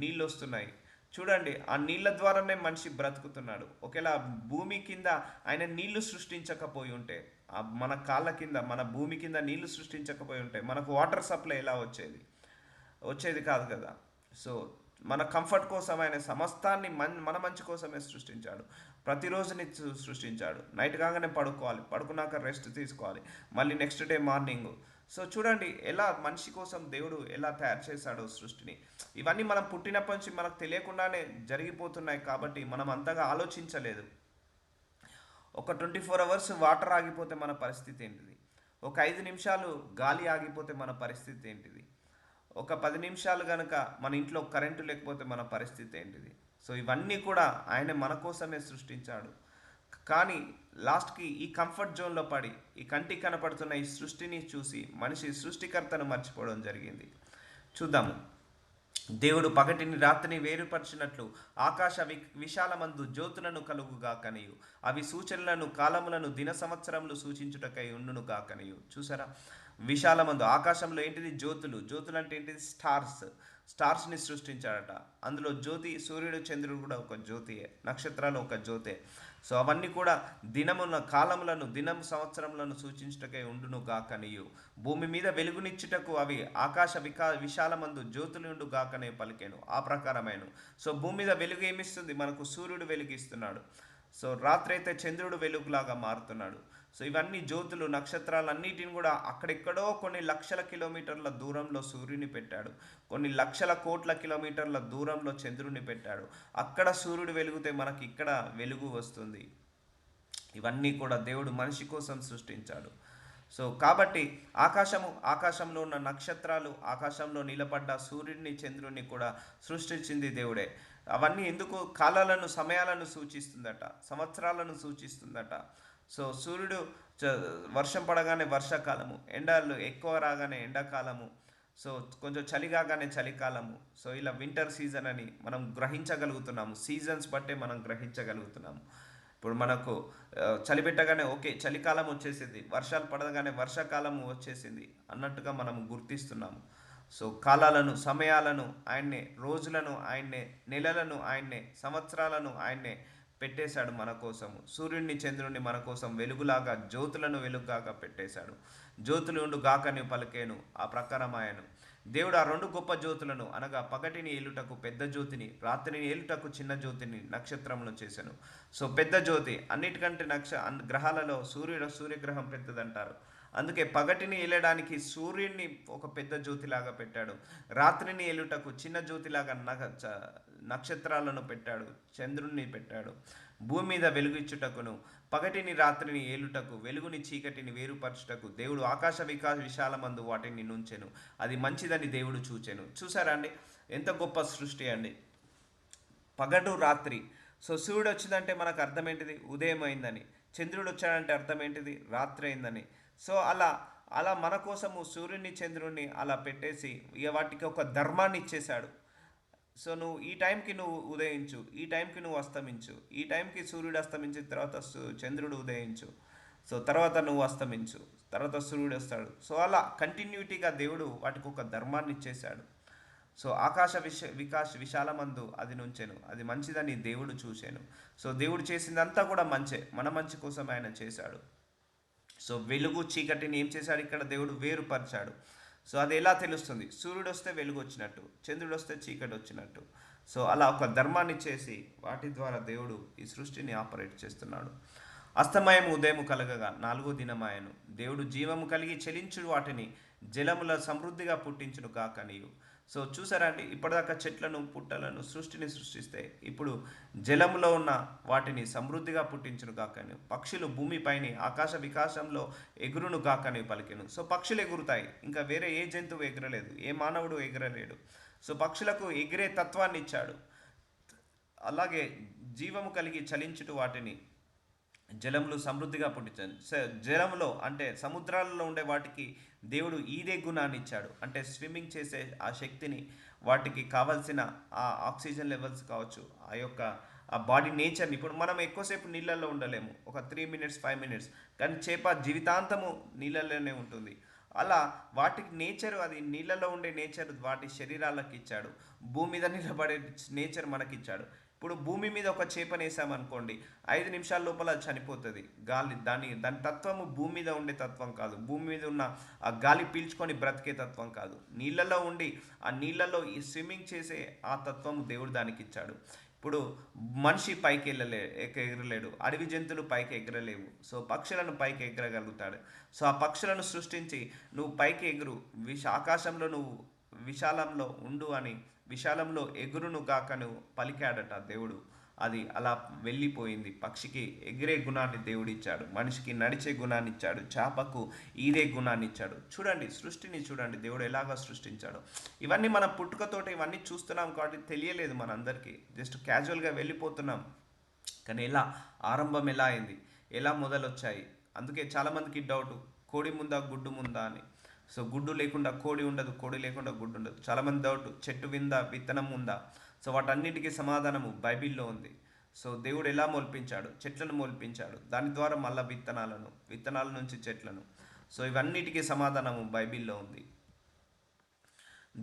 నీళ్ళు వస్తున్నాయి చూడండి, ఆ నీళ్ళ ద్వారానే మనిషి బ్రతుకుతున్నాడు. ఒకేలా భూమి కింద ఆయన నీళ్లు సృష్టించకపోయి ఉంటే, మన కాళ్ళ కింద, మన భూమి కింద నీళ్లు సృష్టించకపోయి ఉంటే మనకు వాటర్ సప్లై ఎలా వచ్చేది కాదు కదా. సో మన కంఫర్ట్ కోసం ఆయన సమస్తాన్ని మన మంచి కోసమే సృష్టించాడు. ప్రతిరోజుని సృష్టించాడు. నైట్ కాగానే పడుకున్నాక రెస్ట్ తీసుకోవాలి, మళ్ళీ నెక్స్ట్ డే మార్నింగ్. సో చూడండి ఎలా మనిషి కోసం దేవుడు ఎలా తయారు చేశాడో సృష్టిని. ఇవన్నీ మనం పుట్టినప్పటి నుంచి మనకు తెలియకుండానే జరిగిపోతున్నాయి, కాబట్టి మనం అంతగా ఆలోచించలేదు. ఒక 24 అవర్స్ వాటర్ ఆగిపోతే మన పరిస్థితి ఏంటిది? ఒక 5 నిమిషాలు గాలి ఆగిపోతే మన పరిస్థితి ఏంటిది? ఒక 10 నిమిషాలు కనుక మన ఇంట్లో కరెంటు లేకపోతే మన పరిస్థితి ఏంటిది? సో ఇవన్నీ కూడా ఆయన మన కోసమే సృష్టించాడు. కానీ లాస్ట్కి ఈ కంఫర్ట్ జోన్లో పడి, ఈ కంటికి కనపడుతున్న ఈ సృష్టిని చూసి మనిషి సృష్టికర్తను మర్చిపోవడం జరిగింది. చూద్దాము. దేవుడు పగటిని రాత్రిని వేరుపరిచినట్లు ఆకాశ విశాలమందు జ్యోతులను కలుగుగా కనియు, అవి సూచనలను, కాలములను, దిన సంవత్సరములు సూచించుటకై ఉండునుగా కనియు. చూసారా, విశాలమందు ఆకాశంలో ఏంటిది? జ్యోతులు అంటే ఏంటిది? స్టార్స్ని సృష్టించాడట. అందులో జ్యోతి, సూర్యుడు, చంద్రుడు కూడా ఒక జ్యోతియే, నక్షత్రాలు ఒక జ్యోతే. సో అవన్నీ కూడా కాలములను, సంవత్సరములను సూచించుటకై ఉండును గాకనియు, భూమి మీద వెలుగునిచ్చుటకు అవి ఆకాశ విశాలమందు జ్యోతులుండు గాకనే పలికెను, ఆ ప్రకారమైన. సో భూమి మీద వెలుగు ఏమిస్తుంది? మనకు సూర్యుడు వెలుగిస్తున్నాడు. సో రాత్రి అయితే చంద్రుడు వెలుగులాగా మారుతున్నాడు. సో ఇవన్నీ జ్యోతులు, నక్షత్రాలు అన్నిటిని కూడా అక్కడెక్కడో కొన్ని లక్షల కిలోమీటర్ల దూరంలో సూర్యుని పెట్టాడు, కొన్ని లక్షల కోట్ల కిలోమీటర్ల దూరంలో చంద్రుని పెట్టాడు. అక్కడ సూర్యుడు వెలుగుతే మనకి ఇక్కడ వెలుగు వస్తుంది. ఇవన్నీ కూడా దేవుడు మనిషి కోసం సృష్టించాడు. సో కాబట్టి ఆకాశంలో ఉన్న నక్షత్రాలు, ఆకాశంలో నిలబడ్డ సూర్యుడిని చంద్రుడిని కూడా సృష్టించింది దేవుడే. అవన్నీ ఎందుకు? కాలాలను సమయాలను సూచిస్తుందట, సంవత్సరాలను సూచిస్తుందట. సో సూర్యుడు చ వర్షం పడగానే వర్షాకాలము, ఎండలు ఎక్కువ రాగానే ఎండాకాలము, సో కొంచెం చలి కాగానే చలికాలము. సో ఇలా వింటర్ సీజన్ అని మనం గ్రహించగలుగుతున్నాము, సీజన్స్ బట్టే మనం గ్రహించగలుగుతున్నాము. ఇప్పుడు మనకు చలి పెట్టగానే ఓకే చలికాలం వచ్చేసింది, వర్షాలు పడగానే వర్షాకాలం వచ్చేసింది అన్నట్టుగా మనం గుర్తిస్తున్నాము. సో కాలాలను సమయాలను ఆయన్నే, రోజులను ఆయన్నే, నెలలను ఆయన్నే, సంవత్సరాలను ఆయన్నే పెట్టేశాడు మన కోసము. సూర్యుడిని చంద్రుడిని మన కోసం వెలుగులాగా, జ్యోతులను వెలుగుగా పెట్టేశాడు. జ్యోతులు ఉండు గాకని పలికేను, ఆ ప్రకారం ఆయను. దేవుడు ఆ రెండు గొప్ప జ్యోతులను అనగా పగటిని ఏలుటకు పెద్ద జ్యోతిని, రాత్రిని ఏలుటకు చిన్న జ్యోతిని నక్షత్రములను చేశాను. సో పెద్ద జ్యోతి అన్నిటికంటే గ్రహాలలో సూర్యగ్రహం పెద్దదంటారు. అందుకే పగటిని ఏలడానికి సూర్యుడిని ఒక పెద్ద జ్యోతిలాగా పెట్టాడు, రాత్రిని ఏలుటకు చిన్న జ్యోతిలాగా నక్షత్రాలను పెట్టాడు, చంద్రుణ్ణి పెట్టాడు. భూమి మీద వెలుగిచ్చుటకును పగటిని రాత్రిని ఏలుటకు, వెలుగుని చీకటిని వేరుపరచుటకు దేవుడు విశాలమందు వాటిని నుంచెను, అది మంచిదని దేవుడు చూచెను. చూసారా అండి, ఎంత గొప్ప సృష్టి అండి. పగడు రాత్రి. సో సూర్యుడు వచ్చిందంటే మనకు అర్థం ఏంటిది? ఉదయం అయిందని. చంద్రుడు వచ్చాడంటే అర్థం ఏంటిది? రాత్రి అయిందని. సో అలా అలా మన కోసము సూర్యుని చంద్రుడిని అలా పెట్టేసి ఇక వాటికి ఒక ధర్మాన్ని ఇచ్చేశాడు. సో నువ్వు ఈ టైంకి నువ్వు ఉదయించు, ఈ టైంకి నువ్వు అస్తమించు, ఈ టైంకి సూర్యుడు అస్తమించిన తర్వాత చంద్రుడు ఉదయించు, సో తర్వాత నువ్వు అస్తమించు, తర్వాత సూర్యుడు వస్తాడు. సో అలా కంటిన్యూటీగా దేవుడు వాటికి ఒక ధర్మాన్ని ఇచ్చేశాడు. సో విశాలమందు అది నుంచెను, అది మంచిదని దేవుడు చూశాను. సో దేవుడు చేసిందంతా కూడా మంచే, మన మంచి కోసం ఆయన చేశాడు. సో వెలుగు చీకటిని ఏం చేశాడు ఇక్కడ? దేవుడు వేరుపరిచాడు. సో అది ఎలా తెలుస్తుంది? సూర్యుడు వస్తే వెలుగు వచ్చినట్టు, చంద్రుడు వస్తే చీకటి వచ్చినట్టు. సో అలా ఒక ధర్మాన్ని చేసి వాటి ద్వారా దేవుడు ఈ సృష్టిని ఆపరేట్ చేస్తున్నాడు. అస్తమయం ఉదయము కలగగా 4వ దినమాయను. దేవుడు జీవము కలిగి చెలించుడు వాటిని జలముల సమృద్ధిగా పుట్టించును కాక నీవు. సో చూసారా అండి, ఇప్పటిదాకా చెట్లను పుట్టలను సృష్టిని సృష్టిస్తే ఇప్పుడు జలములో ఉన్న వాటిని సమృద్ధిగా పుట్టించును కాకని, పక్షులు భూమిపైని వికాసంలో ఎగురును కాకని పలికెను. సో పక్షులు ఎగురుతాయి, ఇంకా వేరే ఏ జంతువు ఎగరలేదు, ఏ మానవుడు ఎగరలేడు. సో పక్షులకు ఎగిరే తత్వాన్ని ఇచ్చాడు. అలాగే జీవము కలిగి చలించుట వాటిని జలములు సమృద్ధిగా పుట్టించాడు. జలంలో అంటే సముద్రాలలో ఉండే వాటికి దేవుడు ఈదే గుణాన్ని ఇచ్చాడు, అంటే స్విమ్మింగ్ చేసే ఆ శక్తిని, వాటికి కావాల్సిన ఆ ఆక్సిజన్ లెవెల్స్ కావచ్చు, ఆ యొక్క ఆ బాడీ నేచర్ని. ఇప్పుడు మనం ఎక్కువసేపు నీళ్ళల్లో ఉండలేము, ఒక 3 మినిట్స్ 5 మినిట్స్, కానీ చేప జీవితాంతము నీళ్ళల్లోనే ఉంటుంది. అలా వాటికి నేచర్, అది నీళ్ళలో ఉండే నేచర్ వాటి శరీరాలకు ఇచ్చాడు. భూమి మీద నిలబడే నేచర్ మనకిచ్చాడు. ఇప్పుడు భూమి మీద ఒక చేపను వేసామనుకోండి, 5 నిమిషాల లోపల చనిపోతుంది. దాని తత్వము భూమి మీద ఉండే తత్వం కాదు, భూమి మీద ఉన్న ఆ గాలి పీల్చుకొని బ్రతికే తత్వం కాదు. నీళ్ళలో ఉండి ఆ నీళ్ళలో ఈ స్విమ్మింగ్ చేసే ఆ తత్వము దేవుడు దానికి ఇచ్చాడు. ఇప్పుడు మనిషి పైకి ఎగరలేడు, అడవి జంతువులు పైకి ఎగరలేవు. సో పక్షులను పైకి ఎగరగలుగుతాడు. సో ఆ పక్షులను సృష్టించి నువ్వు పైకి ఎగురు, ఆకాశంలో నువ్వు విశాలంలో ఉండు అని, విశాలంలో ఎగురును గాకను పలికాడట దేవుడు. అది అలా వెళ్ళిపోయింది. పక్షికి ఎగిరే గుణాన్ని దేవుడు ఇచ్చాడు, మనిషికి నడిచే గుణాన్ని ఇచ్చాడు, చేపకు ఈదే గుణాన్ని ఇచ్చాడు. చూడండి సృష్టిని చూడండి, దేవుడు ఎలాగా సృష్టించాడు. ఇవన్నీ మన పుట్టుకతోటి ఇవన్నీ చూస్తున్నాం కాబట్టి తెలియలేదు మనందరికీ, జస్ట్ క్యాజువల్గా వెళ్ళిపోతున్నాం. కానీ ఎలా ఆరంభం ఎలా అయింది, ఎలా మొదలొచ్చాయి? అందుకే చాలామందికి డౌట్, కోడి ముందా గుడ్డు ముందా అని. సో గుడ్డు లేకుండా కోడి ఉండదు, కోడి లేకుండా గుడ్డు ఉండదు. చాలామంది డౌట్, చెట్టు విందా విత్తనం ఉందా? సో వాటన్నిటికీ సమాధానము బైబిల్లో ఉంది. సో దేవుడు ఎలా మొలిపించాడు? చెట్లను మొలిపించాడు, దాని ద్వారా మళ్ళీ విత్తనాల నుంచి చెట్లను. సో ఇవన్నిటికీ సమాధానము బైబిల్లో ఉంది.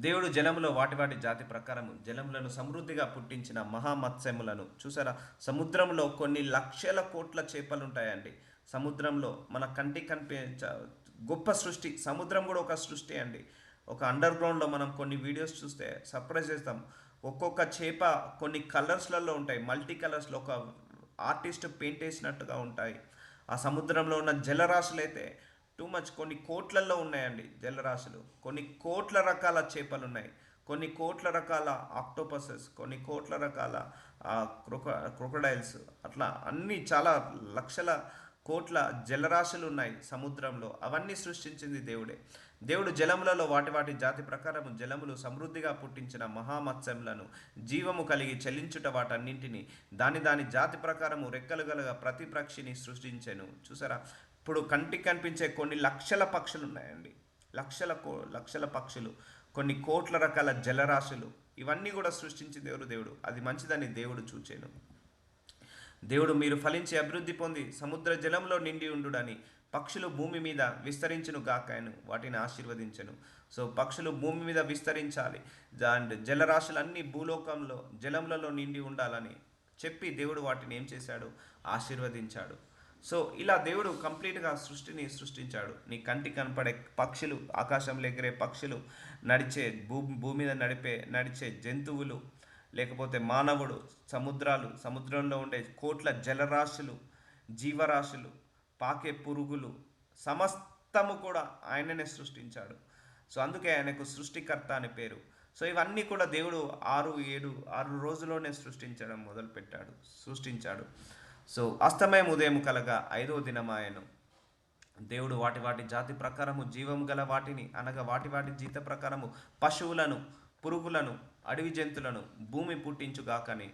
దేవుడు జలములో వాటి జాతి ప్రకారము జలములను సమృద్ధిగా పుట్టించిన మహామత్స్యములను చూసారా. సముద్రంలో కొన్ని లక్షల కోట్ల చేపలు ఉంటాయండి. సముద్రంలో మన కంటికి గొప్ప సృష్టి. సముద్రం కూడా ఒక సృష్టి అండి. ఒక అండర్ గ్రౌండ్లో మనం కొన్ని వీడియోస్ చూస్తే సర్ప్రైజ్ చేస్తాం. ఒక్కొక్క చేప కొన్ని కలర్స్లలో ఉంటాయి, మల్టీ కలర్స్లో, ఒక ఆర్టిస్ట్ పెయింట్ వేసినట్టుగా ఉంటాయి. ఆ సముద్రంలో ఉన్న జలరాశులు అయితే టూ మచ్, కొన్ని కోట్లల్లో ఉన్నాయండి జలరాశులు. కొన్ని కోట్ల రకాల చేపలు ఉన్నాయి, కొన్ని కోట్ల రకాల ఆక్టోపసెస్, కొన్ని కోట్ల రకాల క్రొకడైల్స్, అట్లా అన్నీ చాలా లక్షల కోట్ల జలరాశులు ఉన్నాయి సముద్రంలో, అవన్నీ సృష్టించింది దేవుడే. దేవుడు జలములలో వాటి వాటి జాతి ప్రకారము జలములు సమృద్ధిగా పుట్టించిన మహామత్స్యములను జీవము కలిగి చెల్లించుట వాటన్నింటిని దాని దాని జాతి ప్రకారము రెక్కలు గలగా ప్రతి పక్షిని సృష్టించెను. చూసారా, ఇప్పుడు కంటికి కనిపించే కొన్ని లక్షల పక్షులు ఉన్నాయండి. లక్షల పక్షులు, కొన్ని కోట్ల రకాల జలరాశులు, ఇవన్నీ కూడా సృష్టించింది ఎవరు? దేవుడు. అది మంచిదని దేవుడు చూచెను. దేవుడు మీరు ఫలించి అభివృద్ధి పొంది సముద్ర జలంలో నిండి ఉండుడని పక్షులు భూమి మీద విస్తరించును గాకాయను వాటిని ఆశీర్వదించను. సో పక్షులు భూమి మీద విస్తరించాలి అండ్ జలరాశులన్నీ భూలోకంలో జలములలో నిండి ఉండాలని చెప్పి దేవుడు వాటిని ఏం చేశాడు? ఆశీర్వదించాడు. సో ఇలా దేవుడు కంప్లీట్గా సృష్టిని సృష్టించాడు. నీ కంటి కనపడే పక్షులు, ఆకాశంలో ఎగిరే పక్షులు, నడిచే భూమి మీద నడిచే జంతువులు, లేకపోతే మానవుడు, సముద్రాలు, సముద్రంలో ఉండే కోట్ల జలరాశులు, జీవరాశులు, పాకే పురుగులు, సమస్తము కూడా ఆయననే సృష్టించాడు. సో అందుకే ఆయనకు సృష్టికర్త అని పేరు. సో ఇవన్నీ కూడా దేవుడు 6 రోజుల్లోనే సృష్టించాడు. సో అస్తమయం ఉదయం కలగా 5వ దినమాయను. దేవుడు వాటి వాటి జాతి ప్రకారము జీవము గల వాటిని, అనగా వాటి వాటి జీత ప్రకారము పశువులను, పురుగులను, అడవి జంతువులను భూమి పుట్టించుగాకని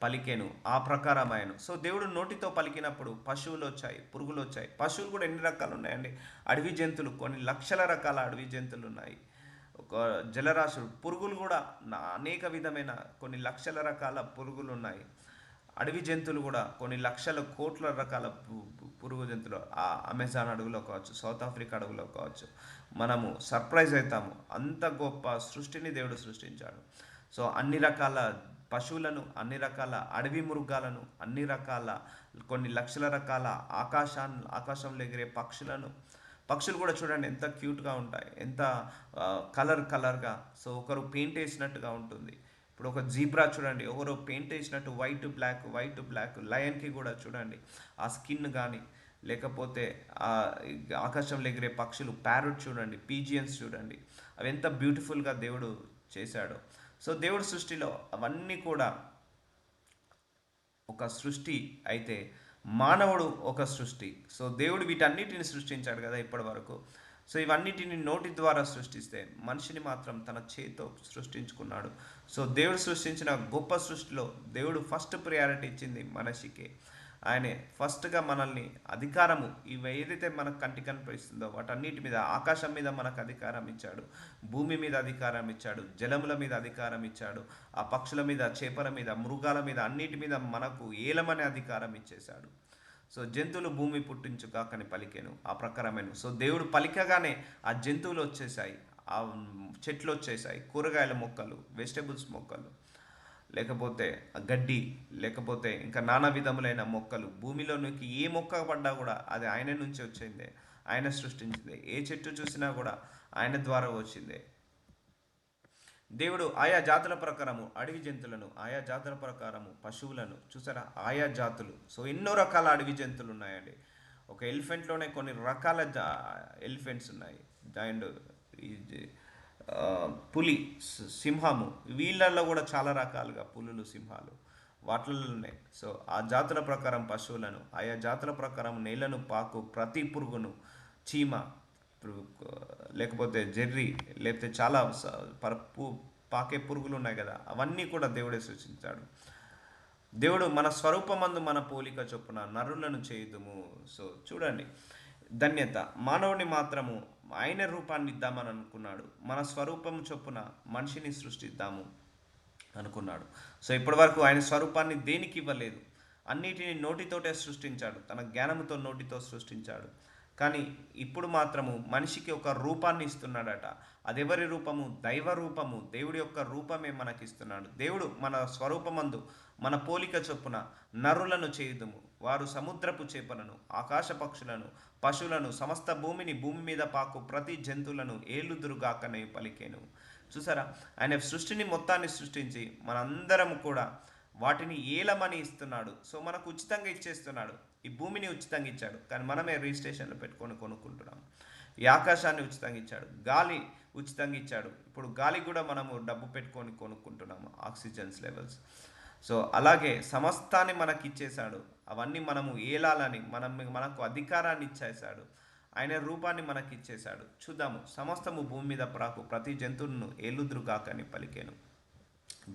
పలికెను, ఆ ప్రకారమాయను. సో దేవుడు నోటితో పలికినప్పుడు పశువులు వచ్చాయి, పురుగులు వచ్చాయి. పశువులు కూడా ఎన్ని రకాలు ఉన్నాయండి? అడవి జంతువులు, కొన్ని లక్షల రకాల అడవి జంతువులు ఉన్నాయి. ఒక జలరాశులు, పురుగులు కూడా అనేక విధమైన కొన్ని లక్షల రకాల పురుగులు ఉన్నాయి. అడవి జంతువులు కూడా కొన్ని లక్షల కోట్ల రకాల పురుగు జంతువులు అమెజాన్ అడవిలో కావచ్చు, సౌత్ ఆఫ్రికా అడవిలో కావచ్చు. మనము సర్ప్రైజ్ అవుతాము, అంత గొప్ప సృష్టిని దేవుడు సృష్టించాడు. సో అన్ని రకాల పశువులను, అన్ని రకాల అడవి మృగాలను, అన్ని రకాల కొన్ని లక్షల రకాల ఆకాశంలో ఎగిరే పక్షులు కూడా చూడండి ఎంత క్యూట్గా ఉంటాయి, ఎంత కలర్గా. సో ఒకరు పెయింట్ వేసినట్టుగా ఉంటుంది. ఇప్పుడు ఒక జీబ్రా చూడండి, ఎవరో పెయింట్ వేసినట్టు వైట్ బ్లాక్. లయన్కి కూడా చూడండి ఆ స్కిన్ కానీ, లేకపోతే ఆ ఆకాశంలో ఎగిరే పక్షులు, ప్యారట్ చూడండి, పీజియన్స్ చూడండి, అవి ఎంత బ్యూటిఫుల్గా దేవుడు చేశాడు. సో దేవుడి సృష్టిలో అవన్నీ కూడా ఒక సృష్టి అయితే మానవుడు ఒక సృష్టి. సో దేవుడు వీటన్నిటిని సృష్టించాడు కదా ఇప్పటి వరకు. సో ఇవన్నిటిని నోటి ద్వారా సృష్టిస్తే మనిషిని మాత్రం తన చేతితో సృష్టించుకున్నాడు. సో దేవుడు సృష్టించిన గొప్ప సృష్టిలో దేవుడు ఫస్ట్ ప్రియారిటీ ఇచ్చింది మనిషికే. ఆయనే ఫస్ట్గా మనల్ని అధికారము, ఇవి ఏదైతే మనకు కంటికి కనిపిస్తుందో వాటన్నిటి మీద, ఆకాశం మీద మనకు అధికారం ఇచ్చాడు, భూమి మీద అధికారం ఇచ్చాడు, జలముల మీద అధికారం ఇచ్చాడు, ఆ పక్షుల మీద, చేపల మీద, మృగాల మీద, అన్నిటి మీద మనకు ఏలమనే అధికారం ఇచ్చేశాడు. సో జంతువులు భూమి పుట్టించుగాకని పలికెను, ఆ ప్రకారమైన. సో దేవుడు పలికగానే ఆ జంతువులు వచ్చేసాయి, ఆ చెట్లు వచ్చేసాయి, కూరగాయల మొక్కలు, వెజిటబుల్స్ మొక్కలు, లేకపోతే గడ్డి, లేకపోతే ఇంకా నానా విధములైన మొక్కలు. భూమిలోనికి ఏ మొక్క పడ్డా కూడా అది ఆయన నుంచి వచ్చిందే, ఆయన సృష్టించిందే. ఏ చెట్టు చూసినా కూడా ఆయన ద్వారా వచ్చిందే. దేవుడు ఆయా జాతుల ప్రకారము అడవి జంతువులను, ఆయా జాతుల ప్రకారము పశువులను, చూసారా ఆయా జాతులు. సో ఎన్నో రకాల అడవి జంతువులు ఉన్నాయండి. ఒక ఎలిఫెంట్లోనే కొన్ని రకాల ఎలిఫెంట్స్ ఉన్నాయి. అండ్ పులి, సింహము, వీళ్ళల్లో కూడా చాలా రకాలుగా పులులు, సింహాలు వాటిల్లో ఉన్నాయి. సో ఆ జాతుల ప్రకారం పశువులను, ఆయా జాతుల ప్రకారం నేలను పాకు ప్రతి పురుగును, చీమ, లేకపోతే జెర్రీ, లేకపోతే చాలా పాకే పురుగులు ఉన్నాయి కదా, అవన్నీ కూడా దేవుడే సృష్టించాడు. దేవుడు మన స్వరూపమందు మన పోలిక చొప్పున నరులను చేయుదుము. సో చూడండి ధన్యత, మానవుని మాత్రము ఆయన రూపాన్ని ఇద్దామని అనుకున్నాడు. మన స్వరూపం చొప్పున మనిషిని సృష్టిద్దాము అనుకున్నాడు. సో ఇప్పటి వరకు ఆయన స్వరూపాన్ని దేనికి ఇవ్వలేదు, అన్నిటిని నోటితోటే సృష్టించాడు, తన జ్ఞానంతో నోటితో సృష్టించాడు. కానీ ఇప్పుడు మాత్రము మనిషికి ఒక రూపాన్ని ఇస్తున్నాడట. అదెవరి రూపము? దైవ రూపము. దేవుడి యొక్క రూపమే మనకిస్తున్నాడు. దేవుడు మన స్వరూపమందు మన పోలిక చొప్పున నరులను చేయుదుము, వారు సముద్రపు చేపలను, ఆకాశ పక్షులను, పశువులను, సమస్త భూమి మీద పాకు ప్రతి జంతువులను ఏలుదురుగాకనే పలికేను. చూసారా, ఆయన సృష్టిని మొత్తాన్ని సృష్టించి మనందరం కూడా వాటిని ఏలమని ఇస్తున్నాడు. సో మనకు ఉచితంగా ఇచ్చేస్తున్నాడు. ఈ భూమిని ఉచితంగా ఇచ్చాడు, కానీ మనమే రిజిస్ట్రేషన్లో పెట్టుకొని కొనుక్కుంటున్నాం. ఈ ఆకాశాన్ని ఉచితంగా ఇచ్చాడు, గాలి ఉచితంగా ఇచ్చాడు. ఇప్పుడు గాలి కూడా మనము డబ్బు పెట్టుకొని కొనుక్కుంటున్నాము, ఆక్సిజన్స్ లెవెల్స్. సో అలాగే సమస్తాన్ని మనకి ఇచ్చేశాడు. అవన్నీ మనము ఏలాలని మనకు అధికారాన్ని ఇచ్చేశాడు. ఆయన రూపాన్ని మనకి ఇచ్చేశాడు. చూద్దాము. సమస్తము భూమి మీద ప్రాకు ప్రతి జంతువును ఏలుదురుగాకని పలికెను.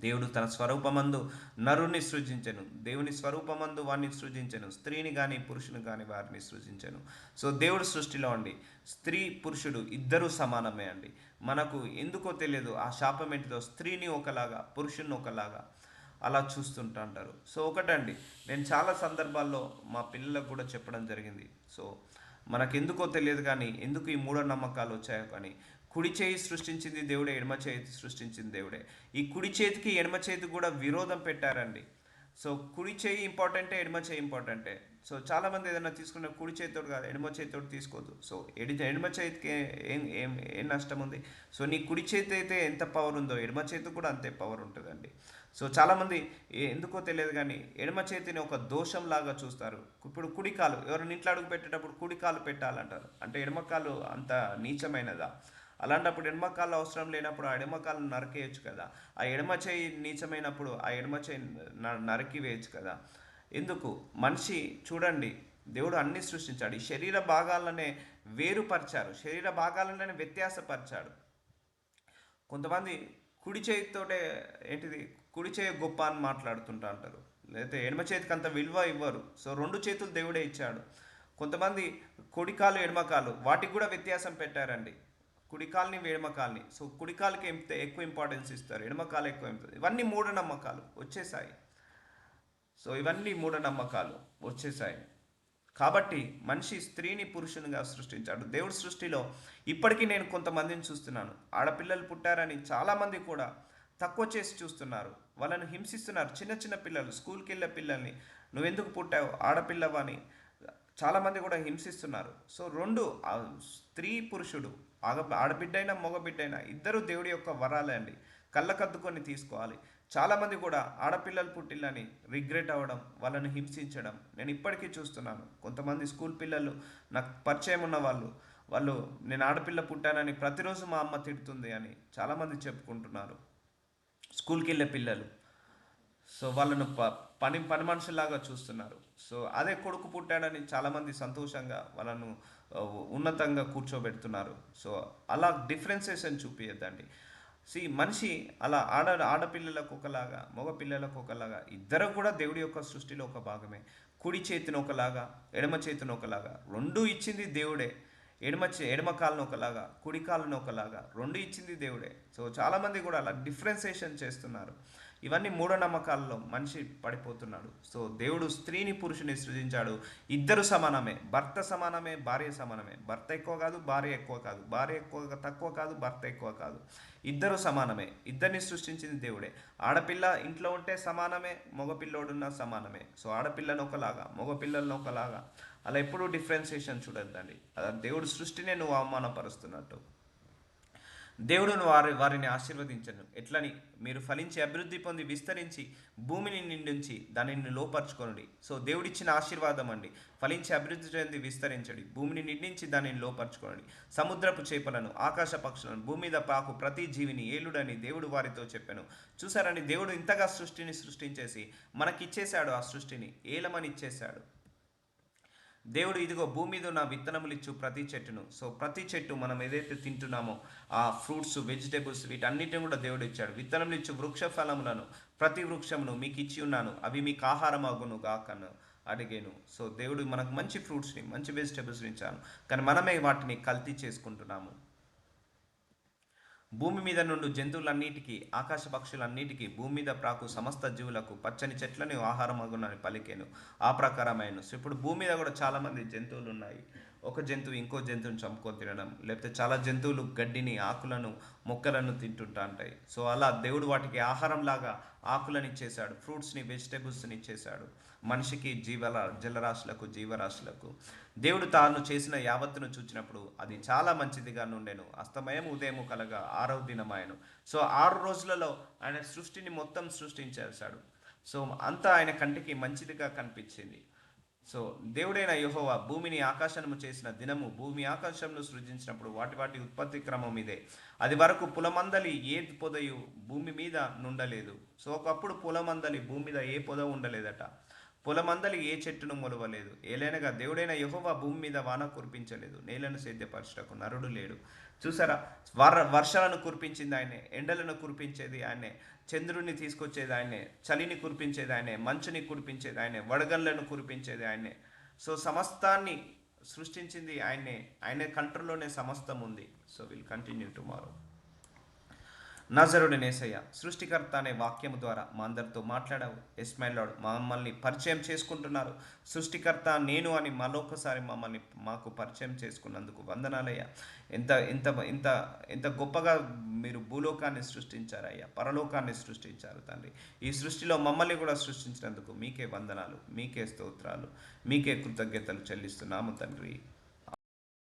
దేవుడు తన స్వరూపమందు నరుని సృజించెను. దేవుని స్వరూపమందు వారిని సృజించెను. స్త్రీని కానీ పురుషుని కానీ వారిని సృజించెను. సో దేవుడు సృష్టిలో అండి స్త్రీ పురుషుడు ఇద్దరూ సమానమే అండి. మనకు ఎందుకో తెలియదు ఆ శాపం ఏంటిదో, స్త్రీని ఒకలాగా పురుషుని ఒకలాగా అలా చూస్తుంటా అంటారు. సో ఒకటండి, నేను చాలా సందర్భాల్లో మా పిల్లలకు కూడా చెప్పడం జరిగింది. సో మనకెందుకో తెలియదు కానీ ఎందుకు ఈ మూఢనమ్మకాలు వచ్చాయో కానీ, కుడి చేయి సృష్టించింది దేవుడే, ఎడమ చేతి సృష్టించింది దేవుడే. ఈ కుడి చేతికి ఎడమ చేతికి కూడా విరోధం పెట్టారండి. సో కుడి చేయి ఇంపార్టెంటే, ఎడమ చేయి ఇంపార్టెంటే. సో చాలామంది ఏదైనా తీసుకున్న కుడి చేతితోటి కాదు ఎడమ చేతితోటి తీసుకోవద్దు. సో ఎడమ చేతికి ఏం ఏం ఏం నష్టం ఉంది? సో నీ కుడి చేతి అయితే ఎంత పవర్ ఉందో ఎడమ చేతికి కూడా అంతే పవర్ ఉంటుందండి. సో చాలామంది ఎందుకో తెలియదు కానీ ఎడమ చేతిని ఒక దోషం లాగా చూస్తారు. ఇప్పుడు కుడికాలు ఎవరైనా ఇంట్లో అడుగు పెట్టేటప్పుడు కుడికాలు పెట్టాలంటారు. అంటే ఎడమకాలు అంత నీచమైనదా? అలాంటప్పుడు ఎడమకాలు అవసరం లేనప్పుడు ఆ ఎడమకాలను నరికేయచ్చు కదా. ఆ ఎడమ చేయి నీచమైనప్పుడు ఆ ఎడమ చేయి నరికి వేయచ్చు కదా. ఎందుకు? మనిషి చూడండి, దేవుడు అన్ని సృష్టించాడు. ఈ శరీర భాగాలనే వేరుపరిచారు, శరీర భాగాలనే వ్యత్యాసపరిచాడు. కొంతమంది కుడి చేతితోటే ఏంటిది కుడి చేయి గొప్ప అని మాట్లాడుతుంటా అంటారు, లేకపోతే ఎడమ చేతికి అంత విలువ ఇవ్వరు. సో రెండు చేతులు దేవుడే ఇచ్చాడు. కొంతమంది కుడికాలు ఎడమకాలు వాటికి కూడా వ్యత్యాసం పెట్టారండి. కుడికాల్ని ఎడమకాల్ని. సో కుడికాలకి ఎక్కువ ఇంపార్టెన్స్ ఇస్తారు, ఎడమకాలు ఎక్కువ ఇంపార్టెన్స్. ఇవన్నీ మూఢనమ్మకాలు వచ్చేసాయి. సో ఇవన్నీ మూఢనమ్మకాలు వచ్చేసాయి. కాబట్టి మనిషి స్త్రీని పురుషునిగా సృష్టించాడు. దేవుడి సృష్టిలో ఇప్పటికీ నేను కొంతమందిని చూస్తున్నాను, ఆడపిల్లలు పుట్టారని చాలామంది కూడా తక్కువ చేసి చూస్తున్నారు, వాళ్ళని హింసిస్తున్నారు. చిన్న చిన్న పిల్లలు, స్కూల్కి వెళ్ళే పిల్లల్ని నువ్వెందుకు పుట్టావు ఆడపిల్లవని చాలామంది కూడా హింసిస్తున్నారు. సో రెండు స్త్రీ పురుషుడు ఆడబిడ్డైనా మగబిడ్డైనా ఇద్దరు దేవుడి యొక్క వరాలే అండి. కళ్ళకద్దుకొని తీసుకోవాలి. చాలామంది కూడా ఆడపిల్లలు పుట్టిల్లని రిగ్రెట్ అవ్వడం, వాళ్ళని హింసించడం నేను ఇప్పటికీ చూస్తున్నాను. కొంతమంది స్కూల్ పిల్లలు నాకు పరిచయం ఉన్న వాళ్ళు నేను ఆడపిల్ల పుట్టానని ప్రతిరోజు మా అమ్మ తిడుతుంది అని చాలామంది చెప్పుకుంటున్నారు. స్కూల్కి వెళ్ళే పిల్లలు. సో వాళ్ళను పని మనుషుల్లాగా చూస్తున్నారు. సో అదే కొడుకు పుట్టాడని చాలామంది సంతోషంగా వాళ్ళను ఉన్నతంగా కూర్చోబెడుతున్నారు. సో అలా డిఫరెన్సేషన్ చూపించద్దండి. మనిషి అలా ఆడపిల్లలకు ఒకలాగా మగపిల్లలకు ఒకలాగా ఇద్దరు కూడా దేవుడి యొక్క సృష్టిలో ఒక భాగమే. కుడి చేతిని ఒకలాగా ఎడమ చేతిని ఒకలాగా రెండు ఇచ్చింది దేవుడే. ఎడమ కాలను ఒకలాగా కుడి కాలను ఒకలాగా రెండు ఇచ్చింది దేవుడే. సో చాలామంది కూడా అలా డిఫరెన్సేషన్ చేస్తున్నారు. ఇవన్నీ మూఢనమ్మకాల్లో మనిషి పడిపోతున్నాడు. సో దేవుడు స్త్రీని పురుషుని సృజించాడు. ఇద్దరు సమానమే, భర్త సమానమే, భార్య సమానమే. భర్త ఎక్కువ కాదు, భార్య ఎక్కువ కాదు, భార్య ఎక్కువ తక్కువ కాదు, భర్త ఎక్కువ కాదు. ఇద్దరు సమానమే. ఇద్దరిని సృష్టించింది దేవుడే. ఆడపిల్ల ఇంట్లో ఉంటే సమానమే, మగపిల్లోడున్న సమానమే. సో ఆడపిల్లను ఒకలాగా మగపిల్లలను ఒకలాగా అలా ఎప్పుడూ డిఫరెన్సియేషన్ చూడొద్దండి. దేవుడు సృష్టినే నువ్వు అవమానపరుస్తున్నట్టు. దేవుడును వారిని ఆశీర్వదించను. ఎట్లని? మీరు ఫలించి అభివృద్ధి పొంది విస్తరించి భూమిని నిండించి దానిని లోపరచుకొనుడి. సో దేవుడిచ్చిన ఆశీర్వాదం అండి. ఫలించి అభివృద్ధి చెంది విస్తరించడి, భూమిని నిండించి దానిని లోపరచుకొనుడి. సముద్రపు చేపలను, ఆకాశ పక్షులను, భూమి మీద పాకు ప్రతి జీవిని ఏలుడని దేవుడు వారితో చెప్పాను. చూసారండి, దేవుడు ఇంతగా సృష్టిని సృష్టించేసి మనకిచ్చేశాడు. ఆ సృష్టిని ఏలమని ఇచ్చేశాడు. దేవుడు ఇదిగో భూమి మీద ఉన్న విత్తనములు ఇచ్చు ప్రతి చెట్టును. సో ప్రతి చెట్టు మనం ఏదైతే తింటున్నామో ఆ ఫ్రూట్స్, వెజిటేబుల్స్ వీటన్నిటిని కూడా దేవుడు ఇచ్చాడు. విత్తనములు ఇచ్చు వృక్ష ఫలములను ప్రతి వృక్షమును మీకు ఇచ్చి ఉన్నాను, అవి మీకు ఆహారం అగును గాకను అడిగాను. సో దేవుడు మనకు మంచి ఫ్రూట్స్ని మంచి వెజిటేబుల్స్ని ఇచ్చాను, కానీ మనమే వాటిని కల్తీ చేసుకుంటున్నాము. భూమి మీద నుండి జంతువులన్నిటికీ, ఆకాశ పక్షులన్నిటికీ, భూమి మీద ప్రాకు సమస్త జీవులకు పచ్చని చెట్లని ఆహారం అగునని పలికాను, ఆ ప్రకారమైన. సో ఇప్పుడు భూమి మీద కూడా చాలామంది జంతువులు ఉన్నాయి. ఒక జంతువు ఇంకో జంతువుని చంపుకొని తినడం, లేకపోతే చాలా జంతువులు గడ్డిని, ఆకులను, మొక్కలను తింటుంటా ఉంటాయి. సో అలా దేవుడు వాటికి ఆహారంలాగా ఆకులను ఇచ్చేశాడు, ఫ్రూట్స్ని, వెజిటేబుల్స్ని ఇచ్చేశాడు. మనిషికి జలరాశులకు, జీవరాశులకు దేవుడు తాను చేసిన యావత్తును చూచినప్పుడు అది చాలా మంచిదిగా నుండెను. అస్తమయం ఉదయము కలగా 6వ దినమాయను. సో 6 రోజులలో ఆయన సృష్టిని మొత్తం సృష్టించేశాడు. సో అంతా ఆయన కంటికి మంచిదిగా కనిపించింది. సో దేవుడైన యెహోవా భూమిని ఆకాశము చేసిన దినము, భూమి ఆకాశంలో సృజించినప్పుడు వాటి ఉత్పత్తి క్రమం ఇదే. అది వరకు పులమందలి ఏ పొదయు భూమి మీద నుండలేదు. సో ఒకప్పుడు పులమందలి భూమి మీద ఏ పొద ఉండలేదట. పొలమందలి ఏ చెట్టును మొలవలేదు. ఏలైనగా దేవుడైన యెహోవా భూమి మీద వాన కురిపించలేదు. నేలను సేద్యపరచుటకు నరుడు లేడు. చూసారా? వర్షాలను కురిపించింది ఆయనే, ఎండలను కురిపించేది ఆయనే, చంద్రుడిని తీసుకొచ్చేది ఆయనే, చలిని కురిపించేది ఆయనే, మంచుని కురిపించేది ఆయనే, వడగళ్లను కురిపించేది ఆయనే. సో సమస్తాన్ని సృష్టించింది ఆయనే. ఆయన కంట్రోల్లోనే సమస్తం ఉంది. So will continue tomorrow. నజరుడైన యేసయ్య సృష్టికర్త అనే వాక్యము ద్వారా మా అందరితో మాట్లాడావు. ఎస్మైల్ లార్డ్ మమ్మల్ని పరిచయం చేసుకుంటున్నారు. సృష్టికర్త నేను అని మరొకసారి మాకు పరిచయం చేసుకున్నందుకు వందనాలయ్యా. ఎంత ఎంత ఎంత ఎంత గొప్పగా మీరు భూలోకాన్ని సృష్టించారయ్యా, పరలోకాన్ని సృష్టించారు తండ్రి. ఈ సృష్టిలో మమ్మల్ని కూడా సృష్టించినందుకు మీకే వందనాలు, మీకే స్తోత్రాలు, మీకే కృతజ్ఞతలు చెల్లిస్తున్నాము తండ్రి.